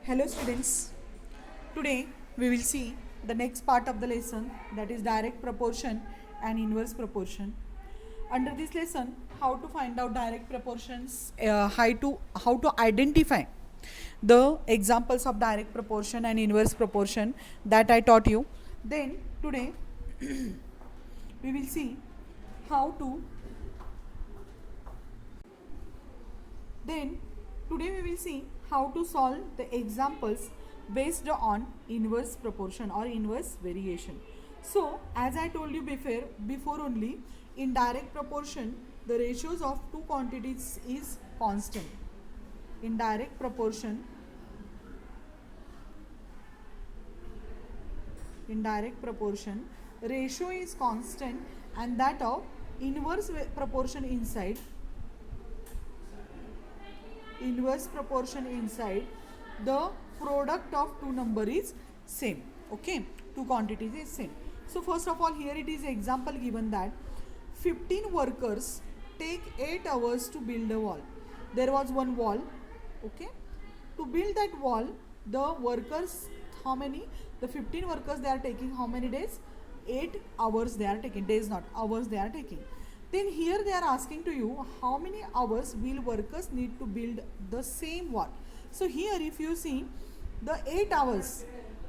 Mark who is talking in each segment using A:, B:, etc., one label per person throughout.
A: Hello students, today we will see the next part of the lesson, that is direct proportion and inverse proportion. Under this lesson, how to find out direct proportions, how to identify the examples of direct proportion and inverse proportion that I taught you. Then today we will see how to Then today we will see how to solve the examples based on inverse proportion or inverse variation. So as I told you before only, in direct proportion the ratios of two quantities is constant. In direct proportion, ratio is constant, and that of inverse proportion inside the product of two number is same. Okay, two quantities is same. So first of all, here it is example given that 15 workers take 8 hours to build a wall. There was one wall. Okay, to build that wall, the workers, how many, the 15 workers, they are taking how many days? 8 hours they are taking, days not hours they are taking. Then here they are asking to you how many hours will workers need to build the same wall. So here if you see the 8 hours,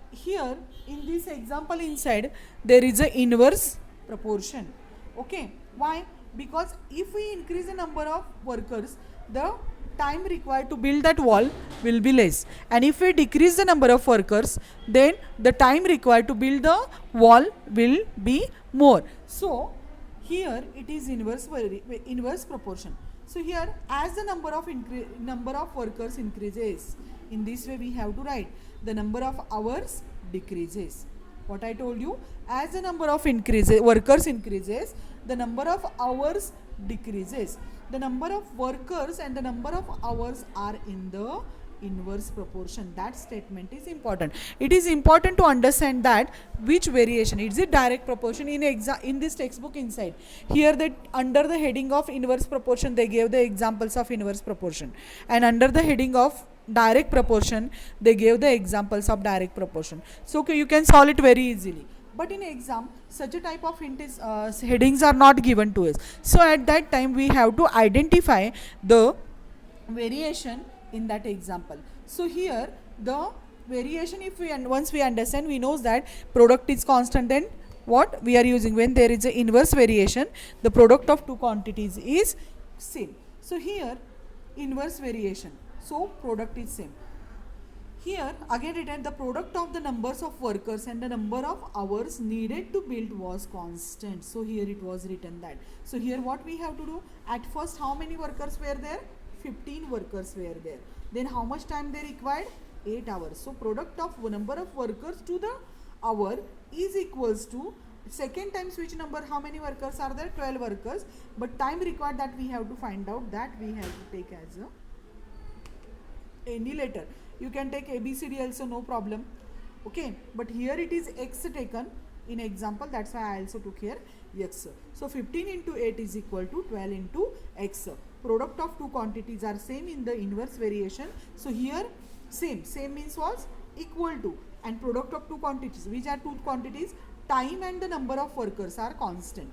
A: here in this example inside there is a inverse proportion. Okay, why? Because if we increase the number of workers, the time required to build that wall will be less, and if we decrease the number of workers, then the time required to build the wall will be more. So here it is inverse proportion. So here as the number of workers increases, in this way we have to write the number of hours decreases. What I told you, as the number of workers increases, the number of hours decreases. The number of workers and the number of hours are in the inverse proportion. That statement is important. It is important to understand that which variation is it direct proportion. In this textbook inside, here that under the heading of inverse proportion they gave the examples of inverse proportion, and under the heading of direct proportion they gave the examples of direct proportion. So okay, you can solve it very easily. But in exam, such a type of headings are not given to us. So at that time we have to identify the variation in that example. So here the variation, if we once we understand, we know that product is constant, then what we are using when there is an inverse variation, the product of two quantities is same. So here inverse variation, so product is same. Here again written the product of the numbers of workers and the number of hours needed to build was constant. So here it was written that. So here what we have to do, at first how many workers were there? 15 workers were there. Then how much time they required? 8 hours. So product of number of workers to the hour is equals to second times which number, how many workers are there? 12 workers. But time required, that we have to find out, that we have to take as any letter. You can take ABCD also, no problem. Okay, but here it is X taken in example, that's why I also took here X. So 15 into 8 is equal to 12 into X. Product of two quantities are same in the inverse variation. So here same means was equal to, and product of two quantities, which are two quantities, time and the number of workers are constant.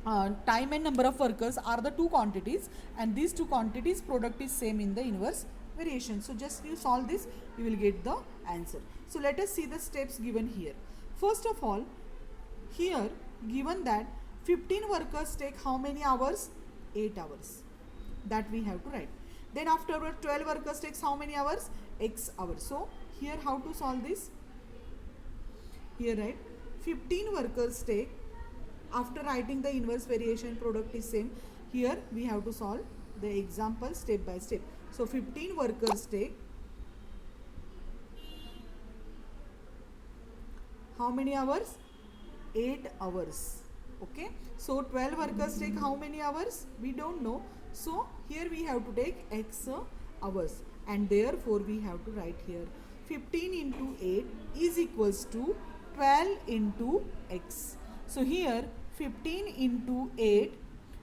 A: Time and number of workers are the two quantities, and these two quantities product is same in the inverse variation. So just you solve this, you will get the answer. So let us see the steps given here. First of all, here given that 15 workers take how many hours? 8 hours. That we have to write. Then afterward 12 workers takes how many hours? X hours. So here how to solve this? Here write 15 workers take, after writing the inverse variation, product is same. Here we have to solve the example step by step. So 15 workers take how many hours? 8 hours. Okay, so 12 workers take how many hours? We don't know. So here we have to take X hours, and therefore we have to write here 15 into 8 is equals to 12 into X. So here 15 into 8,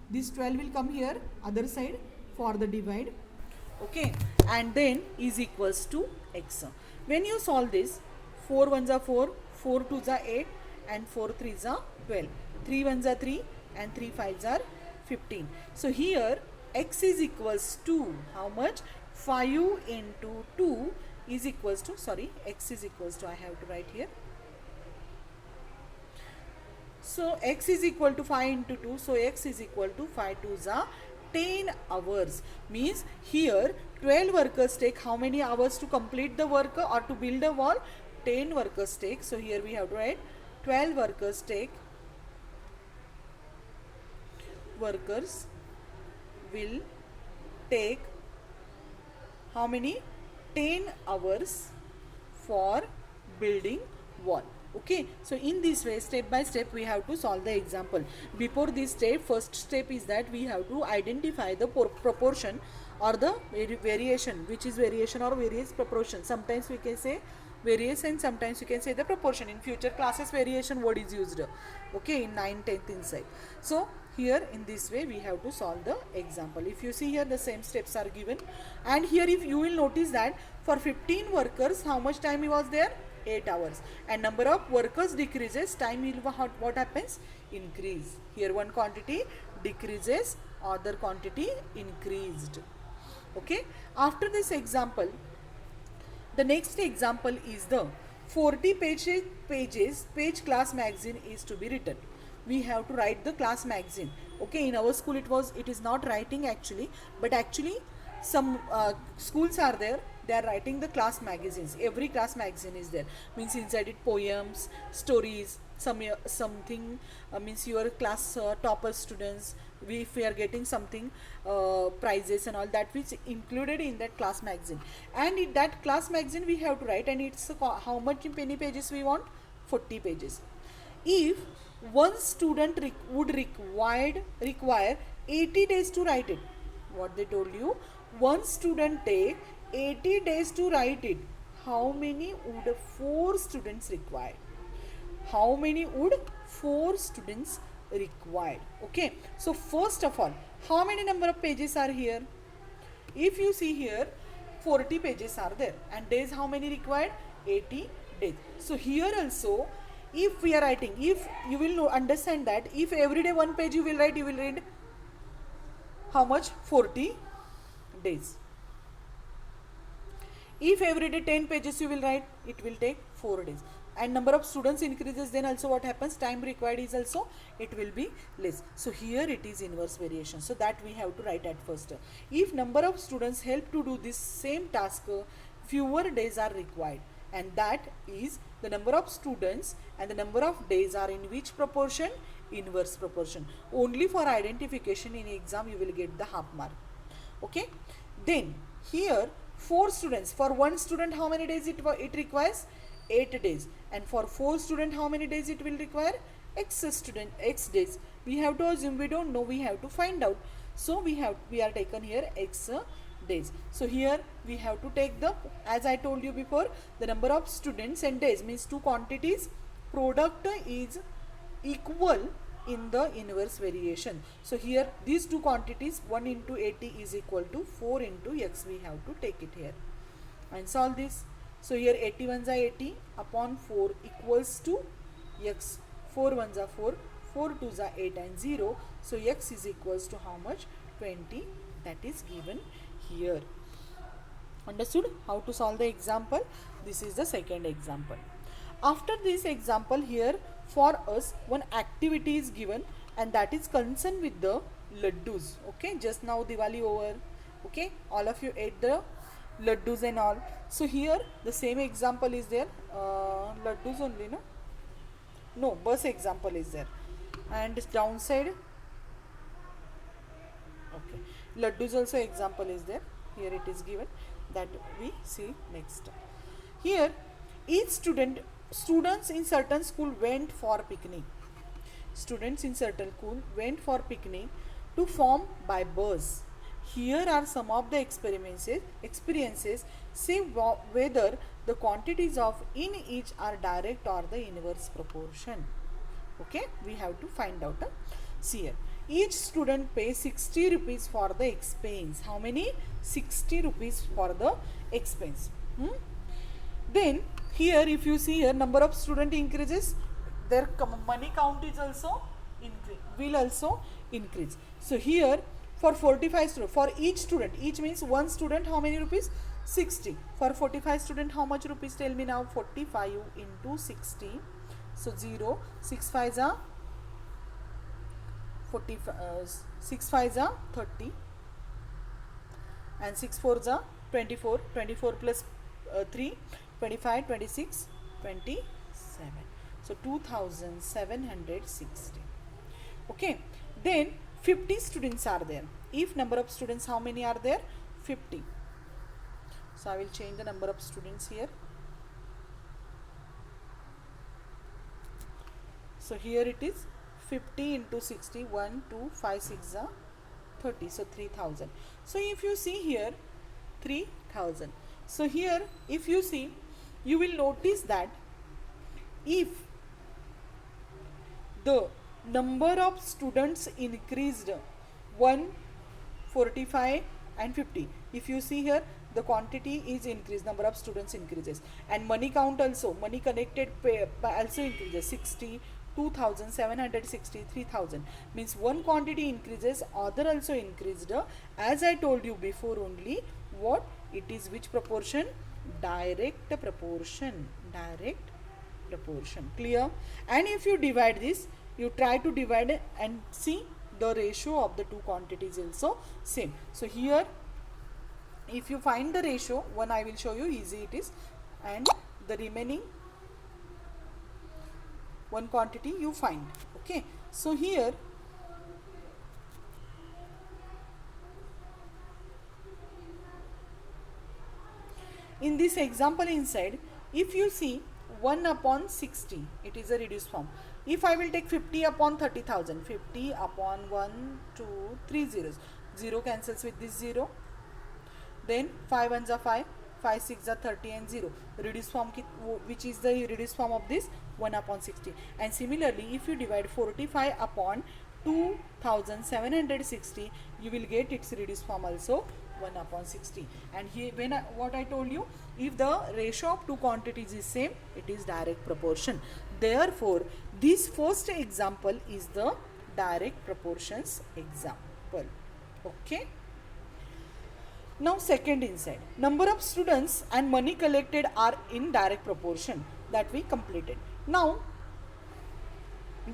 A: this 12 will come here other side for the divide. okay, and then is equals to x. When you solve this, 4 ones are 4, 4 twos are 8, and 4 threes are 12, 3 ones are 3, and 3 fives are 15. So here x is equals to how much? 5 into 2 is equals to, sorry, x is equals to, I have to write here. So x is equal to 5 into 2. So x is equal to 5 twos are 10 hours. Means here 12 workers take how many hours to complete the work or to build a wall? 10 workers take. So here we have to write 12 workers will take how many? 10 hours for building wall. Okay, so in this way, step by step, we have to solve the example. Before this step, first step is that we have to identify the proportion or the variation, which is variation or various proportion. Sometimes we can say various and sometimes you can say the proportion. In future classes, variation word is used, okay, in 9th, 10th inside. So here in this way we have to solve the example. If you see here, the same steps are given, and here if you will notice that for 15 workers, how much time was there? 8 hours, and number of workers decreases, time will what happens? Increase. Here one quantity decreases, other quantity increased. Okay, after this example, the next example is the 40 page class magazine is to be written. We have to write the class magazine. Okay, in our school it is not writing actually, but actually some schools are there, they are writing the class magazines. Every class magazine is there, means inside it poems, stories, something, means your class topper students, if we are getting something prizes and all that, which included in that class magazine. And in that class magazine we have to write, and it's how many pages we want? 40 pages. If one student would require 80 days to write it, what they told you, one student take 80 days to write it, how many would 4 students require? How many would 4 students required? Okay, so first of all, how many number of pages are here? If you see here, 40 pages are there, and days how many required? 80 days. So here also, if we are writing, if you will understand that if every day one page you will read how much? 40 days. If every day 10 pages you will write, it will take 4 days. And number of students increases, then also what happens? Time required is also, it will be less. So here it is inverse variation. So that we have to write at first. If number of students help to do this same task, fewer days are required. And that is the number of students and the number of days are in which proportion? Inverse proportion. Only for identification in exam you will get the half mark. Okay. Then here 4 students, for one student how many days it requires? 8 days. And for 4 student how many days it will require? X days. We have to assume, we don't know, we have to find out. So we are taken here X days. So here we have to take the, as I told you before, the number of students and days, means two quantities, product is equal in the inverse variation. So here these two quantities, 1 into 80 is equal to 4 into x, we have to take it here and solve this. So here 80 ones are 80 upon 4 equals to x, 4 ones are 4, 4 twos are 8 and 0. So x is equals to how much? 20. That is given here. Understood how to solve the example? This is the second example. After this example, here for us one activity is given, and that is concerned with the laddus. Okay, just now Diwali over. Okay, all of you ate the laddus and all. So here the same example is there. Laddus only, no, bus example is there, and downside, okay, laddus also example is there. Here it is given, that we see next. Here each students in certain school went for picnic. Students in certain school went for picnic to form by bus. Here are some of the experiences. See whether the quantities of in each are direct or the inverse proportion. Okay, we have to find out. See here, each student pays 60 rupees for the expense. How many? 60 rupees for the expense. Then here if you see here, number of student increases, their money count is also will also increase. So here for 45 students, for each student, each means one student, how many rupees? 60. For 45 student, how much rupees? Tell me now. 45 into 60. So 0, 6 5s are 45, 6 5s are 30, and 6 4s are 24. 24 plus 3, 25, 26, 27. So 2760. Okay. Then 50 students are there. If number of students, how many are there? 50. So I will change the number of students here. So here it is 50 into 60, 1, 2, 5, 6 are 30. So 3000. So if you see here 3000. So here if you see, you will notice that if the number of students increased 1, 45 and 50. If you see here, the quantity is increased, number of students increases, and money count also, money connected pay also increases. 60, 2760, 3000 means one quantity increases, other also increased. As I told you before only, what it is, which proportion? Direct proportion. Direct proportion. Clear? And if you divide this, you try to divide and see the ratio of the two quantities also same. So here if you find the ratio, one I will show you, easy it is, and the remaining one quantity you find. Okay. So here in this example inside, if you see 1 upon 60, it is a reduced form. If I will take 50 upon 30,000, 50 upon 1, 2, 3 zeros, 0 cancels with this 0. Then 5 ones are 5, 5 6 are 30 and 0. Reduced form, which is the reduced form of this? 1 upon 60. And similarly, if you divide 45 upon 2760, you will get its reduced form also 1 upon 60. And here what I told you, if the ratio of two quantities is same, it is direct proportion. Therefore this first example is the direct proportions example. Okay. Now second inside, number of students and money collected are in direct proportion, that we completed. Now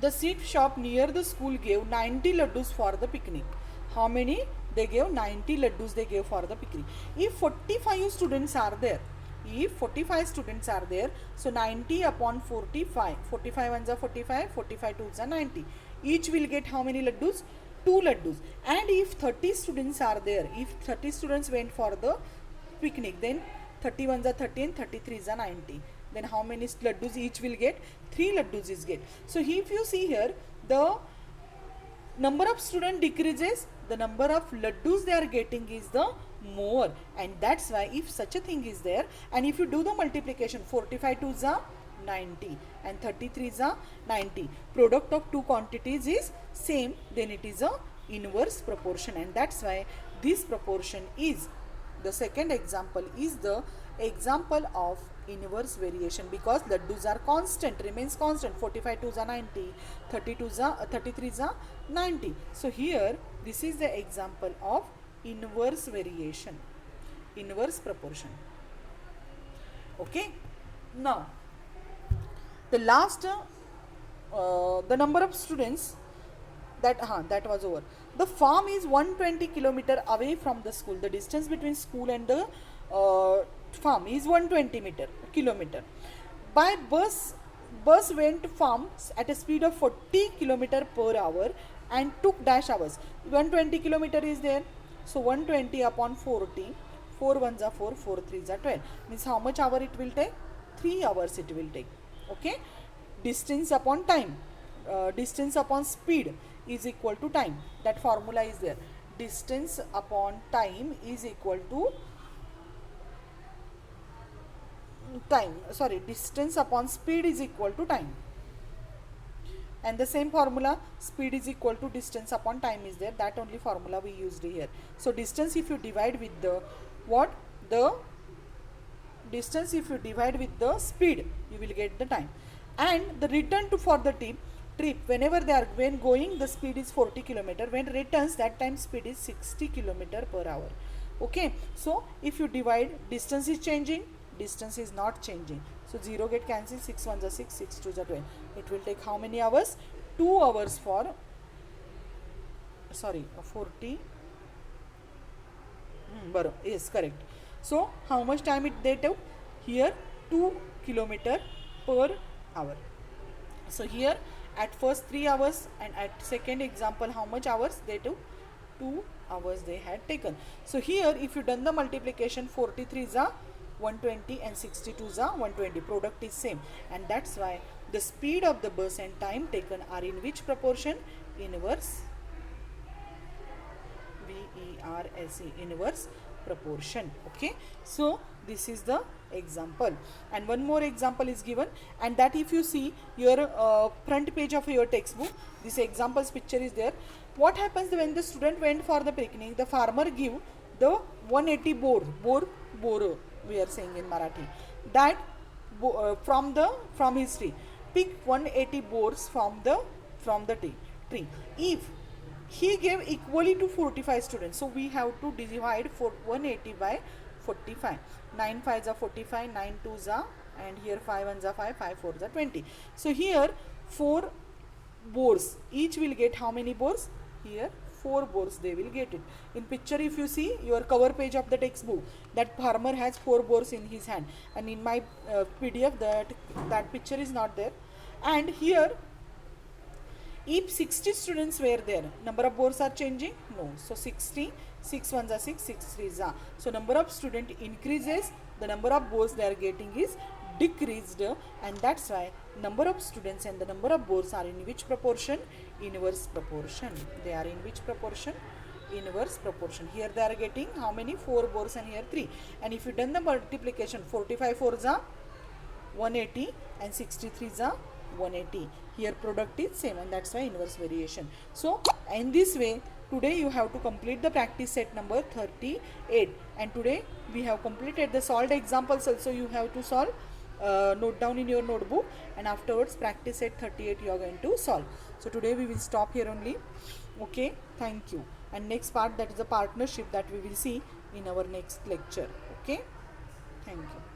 A: the sweet shop near the school gave 90 laddus for the picnic. How many? They gave 90 laddus they gave for the picnic. If 45 students are there, if 45 students are there, so 90 upon 45, 45 ones are 45, 45 twos are 90. Each will get how many laddus? 2 laddus. And if 30 students are there, if 30 students went for the picnic, then 30 ones are 30 and 33s are 90. Then how many laddus each will get? 3 laddus is get. So if you see here, the number of student decreases, the number of laddus they are getting is the more, and that's why if such a thing is there, and if you do the multiplication, 45 twos are 90 and 33s are 90, product of two quantities is same, then it is a inverse proportion, and that's why this proportion is, the second example is the example of inverse variation, because laddus are constant, remains constant. 45 twos are 90, 33s are 90. So here this is the example of inverse variation, inverse proportion. Okay. Now the last the number of students that was over. The farm is 120 kilometer away from the school. The distance between school and the farm is 120 kilometer. By bus went to farms at a speed of 40 kilometer per hour and took dash hours. 120 kilometer is there, so 120 upon 40, 4 ones are 4, 4 threes are 12, means how much hour it will take? 3 hours it will take. Okay. Distance upon time, distance upon speed is equal to time. That formula is there. Distance upon time is equal to time, sorry, distance upon speed is equal to time. and the same formula, speed is equal to distance upon time is there, that only formula we used here. So distance if you divide with the what, the distance if you divide with the speed, you will get the time. And the return to for the trip, whenever they are, when going the speed is 40 km, when returns that time speed is 60 km per hour. Okay, so if you divide, distance is changing, distance is not changing, so 0 get cancelled, 6 1s are 6, 6 2s are 12. It will take how many hours? 2 hours for 40 yes, correct. So how much time they took here? 2 km per hour. So here at first 3 hours, and at second example how much hours they took? 2 hours they had taken. So here if you done the multiplication, 43 is a 120 and 62 is a 120, product is same, and that's why the speed of the bus and time taken are in which proportion? Inverse, VERSE, inverse proportion. Okay, so this is the example, and one more example is given, and that if you see your front page of your textbook, this examples picture is there. What happens when the student went for the picnic? The farmer give the 180 boar we are saying in Marathi, that from his tree, pick 180 boars from the tree. If he gave equally to 45 students, so we have to divide for 180 by 45. 9 5s are 45, 9 2s are, and here 5 1s are 5, 5 4s are 20. So here 4 boars, each will get how many boars? Here 4 boars they will get it. In picture if you see your cover page of the textbook, that farmer has 4 boars in his hand, and in my PDF that picture is not there. And here if 60 students were there, number of boards are changing? No. So 60, 6 1s are 6, 6 3s are. So number of student increases, the number of boards they are getting is decreased, and that's why number of students and the number of boards are in which proportion? Inverse proportion. They are in which proportion? Inverse proportion. Here they are getting how many? 4 boards, and here 3. And if you done the multiplication, 45 4s are 180 and 63s are 180. Here product is same, and that's why inverse variation. So in this way today you have to complete the practice set number 38, and today we have completed the solved examples also. You have to solve, note down in your notebook, and afterwards practice set 38 you are going to solve. So today we will stop here only. Okay, thank you. And next part, that is the partnership, that we will see in our next lecture. Okay, thank you.